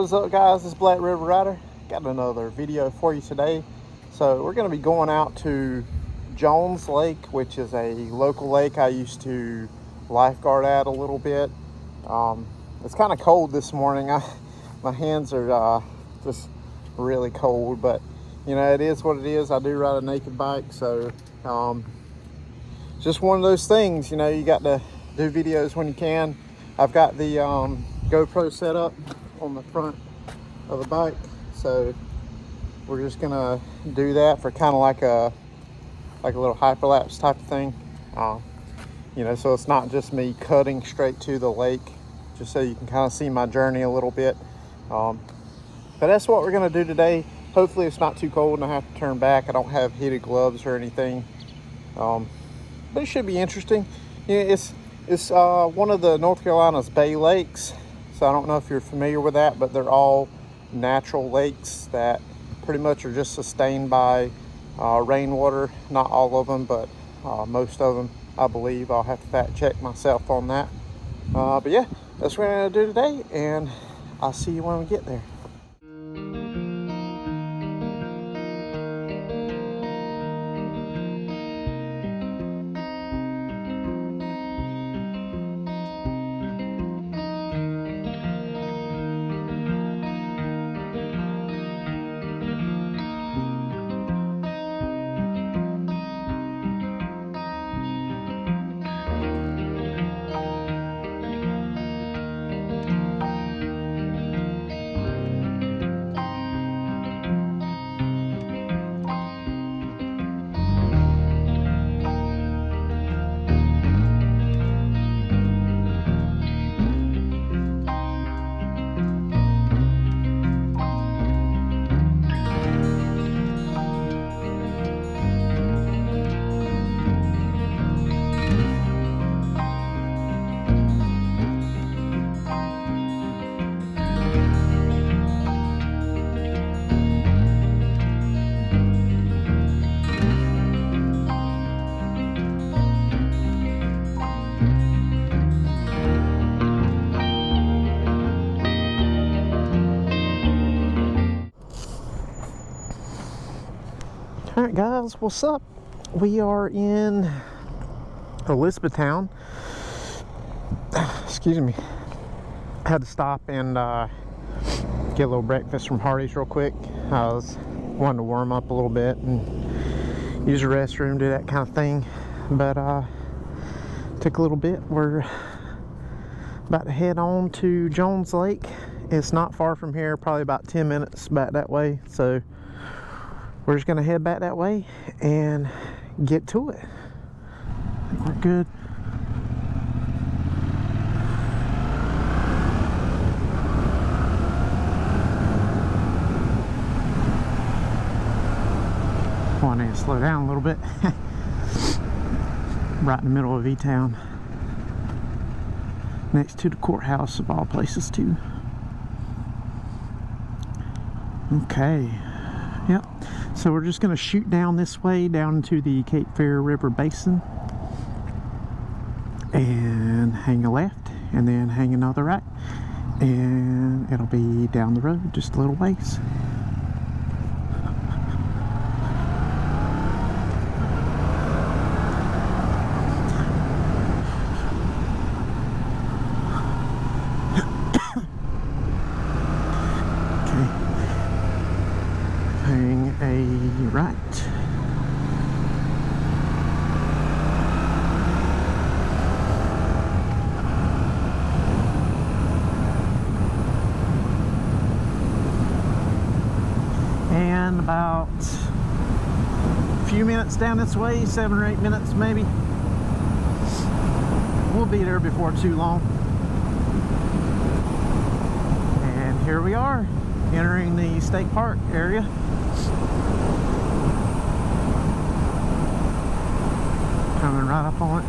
What's up, guys? This is BlackRiverRider. Got another video for you today. So we're going to be going out to Jones Lake, which is a local lake I used to lifeguard at a little bit. It's kind of cold this morning. My hands are just really cold, but you know, it is what it is. I do ride a naked bike, so just one of those things. You know, you got to do videos when you can. I've got the GoPro set up on the front of the bike, so we're just gonna do that for kind of like a little hyperlapse type of thing. You know, so it's not just me cutting straight to the lake, just so you can kind of see my journey a little bit. But that's what we're gonna do today. Hopefully it's not too cold and I have to turn back. I don't have heated gloves or anything, but it should be interesting. You know, it's one of the North Carolina's Bay Lakes. So I don't know if you're familiar with that, but they're all natural lakes that pretty much are just sustained by rainwater. Not all of them, but most of them, I believe. I'll have to fact check myself on that. But yeah, that's what we're gonna do today, and I'll see you when we get there. Alright guys, what's up? We are in Elizabethtown. Excuse me. I had to stop and get a little breakfast from Hardee's real quick. I was wanting to warm up a little bit and use the restroom, do that kind of thing. But took a little bit. We're about to head on to Jones Lake. It's not far from here, probably about 10 minutes back that way. So we're just gonna head back that way and get to it. I think we're good. Oh, I need to slow down a little bit. Right in the middle of E-Town. Next to the courthouse of all places too. Okay, yep. So we're just going to shoot down this way, down into the Cape Fear River Basin, and hang a left, and then hang another right, and it'll be down the road just a little ways. Hang a right. And about a few minutes down this way, 7 or 8 minutes maybe. We'll be there before too long. And here we are, entering the state park area. Coming right up on it.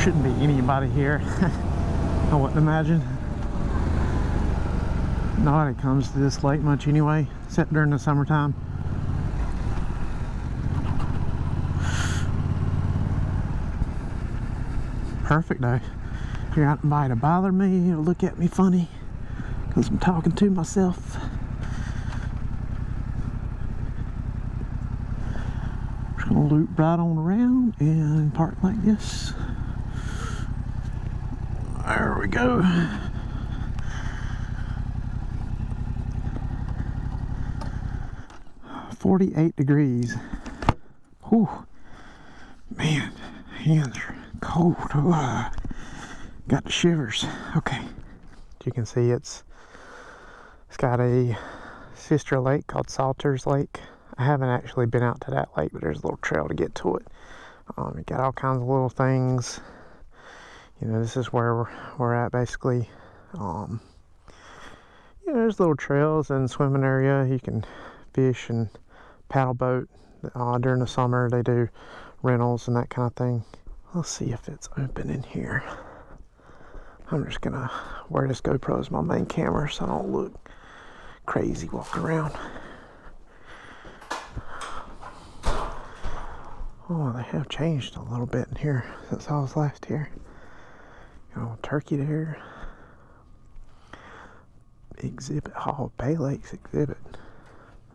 Shouldn't be anybody here, I wouldn't imagine. Nobody comes to this lake much anyway, except during the summertime. Perfect day. You're not invited to bother me or look at me funny because I'm talking to myself. Just gonna loop right on around and park like this. There we go. $48 degrees. Whew. Man, hands are cold. Got the shivers. Okay. You can see it's got a sister lake called Salters Lake. I haven't actually been out to that lake, but there's a little trail to get to it. You got all kinds of little things. You know, this is where we're at basically. You know, there's little trails and swimming area. You can fish and paddle boat. During the summer they do rentals and that kind of thing. Let's see if it's open in here. I'm just gonna wear this GoPro as my main camera so I don't look crazy walking around. Oh, they have changed a little bit in here since I was last here. You know, turkey there. Exhibit hall, Bay Lakes exhibit.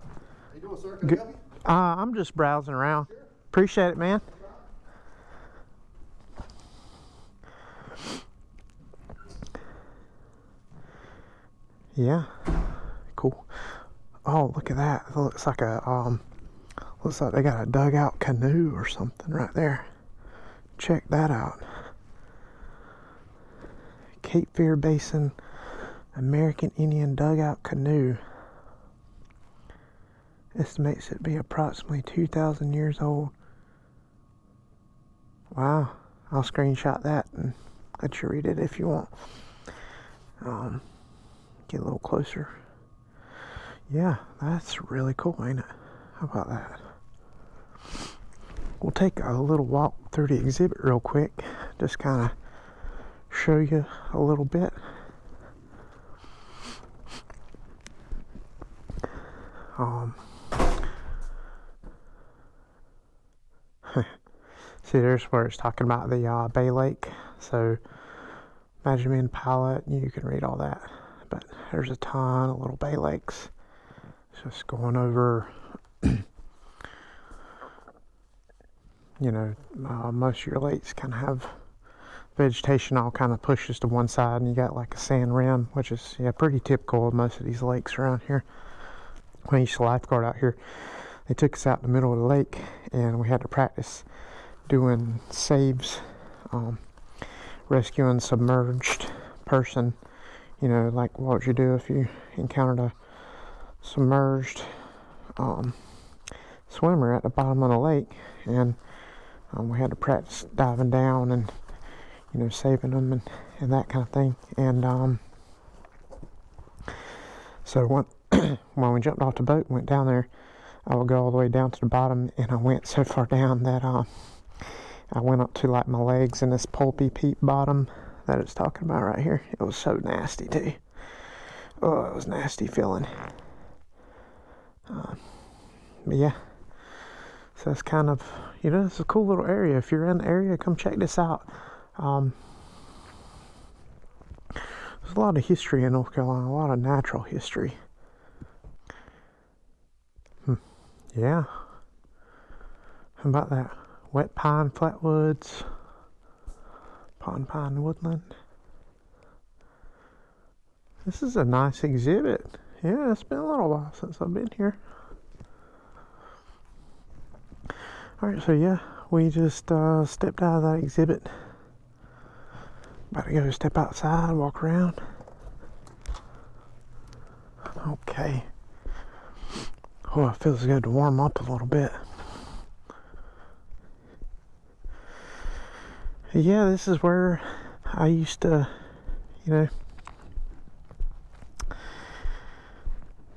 How you doing, sir? Can I help you? I'm just browsing around. Sure. Appreciate it, man. Yeah, cool. Oh, look at that. It looks like a looks like they got a dugout canoe or something right there. Check that out. Cape Fear Basin American Indian dugout canoe. Estimates it to be approximately 2,000 years old. Wow. I'll screenshot that and let you read it if you want. Get a little closer. Yeah, that's really cool, ain't it? How about that? We'll take a little walk through the exhibit real quick. Just kind of show you a little bit. See, there's where it's talking about the Bay Lake. So imagine being a pilot and you can read all that. But there's a ton of little Bay Lakes. It's just going over, you know, most of your lakes kind of have vegetation all kind of pushes to one side, and you got like a sand rim, which is, yeah, pretty typical of most of these lakes around here. When I used to lifeguard out here, they took us out in the middle of the lake and we had to practice doing saves, rescuing submerged person. You know, like what would you do if you encountered a submerged swimmer at the bottom of the lake, and we had to practice diving down and, you know, saving them and that kind of thing. And so when we jumped off the boat and went down there, I would go all the way down to the bottom, and I went so far down that I went up to like my legs in this pulpy peat bottom that it's talking about right here. It was so nasty too. Oh, it was nasty feeling. But yeah, so it's kind of, you know, it's a cool little area. If you're in the area, come check this out. There's a lot of history in North Carolina, a lot of natural history. Yeah. How about that? Wet pine flatwoods, pond pine woodland. This is a nice exhibit. Yeah, it's been a little while since I've been here. Alright, so yeah, we just stepped out of that exhibit. About to go step outside, walk around. Okay. Oh, it feels good to warm up a little bit. Yeah, this is where I used to, you know,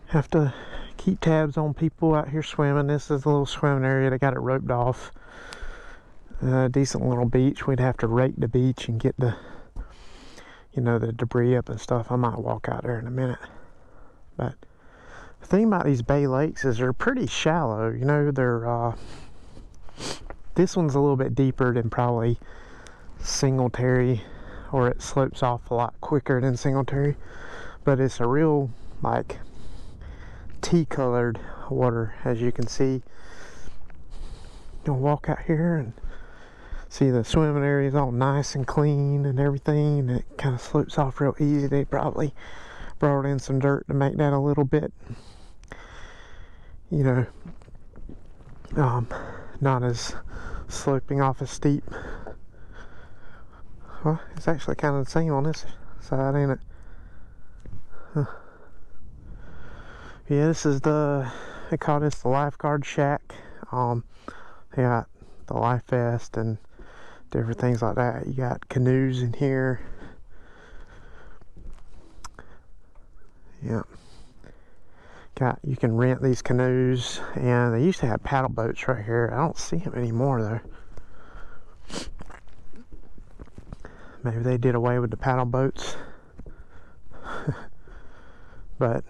have to keep tabs on people out here swimming. This is a little swimming area. They got it roped off. A decent little beach. We'd have to rake the beach and get the, you know, the debris up and stuff. I might walk out there in a minute. But the thing about these Bay Lakes is they're pretty shallow. You know, they're this one's a little bit deeper than probably Singletary or it slopes off a lot quicker than Singletary. But it's a real like tea colored water, as you can see. You'll walk out here and see the swimming area is all nice and clean and everything, and it kind of slopes off real easy. They probably brought in some dirt to make that a little bit, you know, not as sloping off as steep. Well, it's actually kind of the same on this side, ain't it? Huh. Yeah, this is they call this the Lifeguard Shack. They got the life vest and different things like that. You got canoes in here. Yeah. You can rent these canoes, and they used to have paddle boats right here. I don't see them anymore though. Maybe they did away with the paddle boats. But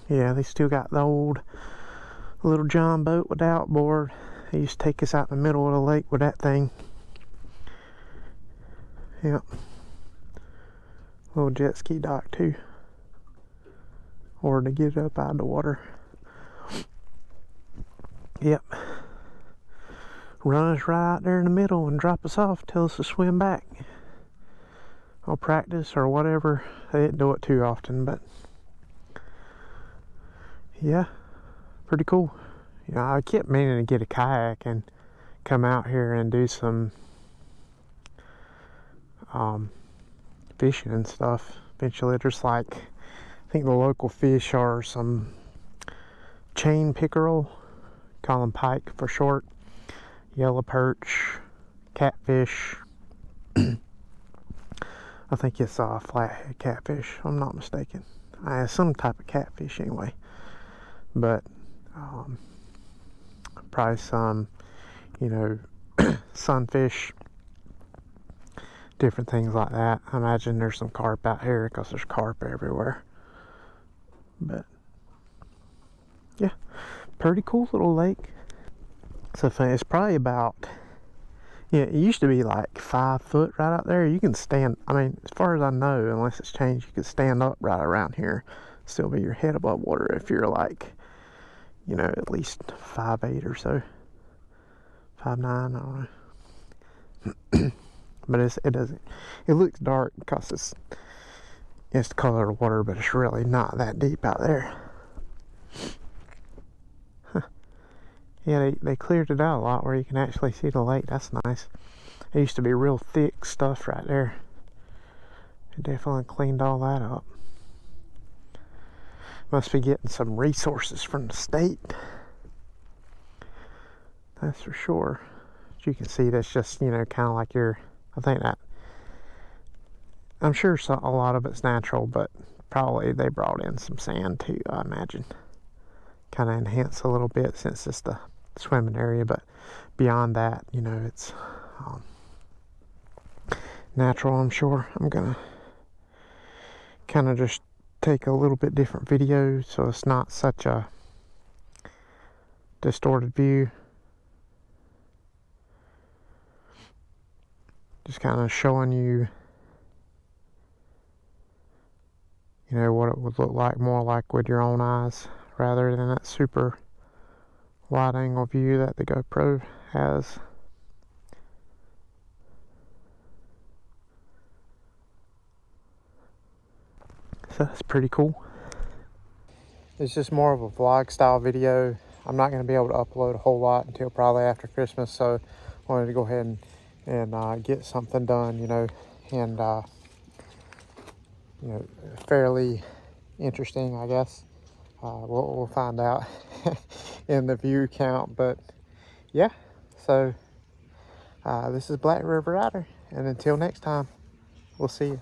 yeah, they still got the old Little John boat with the outboard. They used to take us out in the middle of the lake with that thing. Yep. Little jet ski dock too. Or to get up out of the water. Yep. Run us right out there in the middle and drop us off, tell us to swim back. Or practice or whatever. They didn't do it too often, but yeah, pretty cool. You know, I kept meaning to get a kayak and come out here and do some fishing and stuff. Eventually, just like, I think the local fish are some chain pickerel, call them pike for short, yellow perch, catfish. I think it's flathead catfish, if I'm not mistaken. Some type of catfish anyway. But probably some, you know, sunfish, different things like that. I imagine there's some carp out here because there's carp everywhere. But yeah, pretty cool little lake. So it's probably about, yeah, it used to be like 5 foot right out there. You can stand, I mean, as far as I know, unless it's changed, you can stand up right around here, still be your head above water if you're like, you know, at least 5'8" or so, 5'9", I don't know. But it looks dark because it's the color of water, but it's really not that deep out there. Huh. Yeah, they cleared it out a lot where you can actually see the lake. That's nice. It used to be real thick stuff right there. It definitely cleaned all that up. Must be getting some resources from the state. That's for sure. As you can see, that's just, you know, kind of like I think that, I'm sure a lot of it's natural, but probably they brought in some sand too, I imagine. Kind of enhance a little bit since it's the swimming area, but beyond that, you know, it's natural, I'm sure. I'm gonna kind of just take a little bit different video so it's not such a distorted view. Just kind of showing you, you know, what it would look like, more like with your own eyes rather than that super wide angle view that the GoPro has. So that's pretty cool. It's just more of a vlog style video. I'm not going to be able to upload a whole lot until probably after Christmas, so I wanted to go ahead and get something done, you know, and you know, fairly interesting, I guess. We'll find out in the view count, but yeah. So this is BlackRiverRider, and until next time, we'll see you.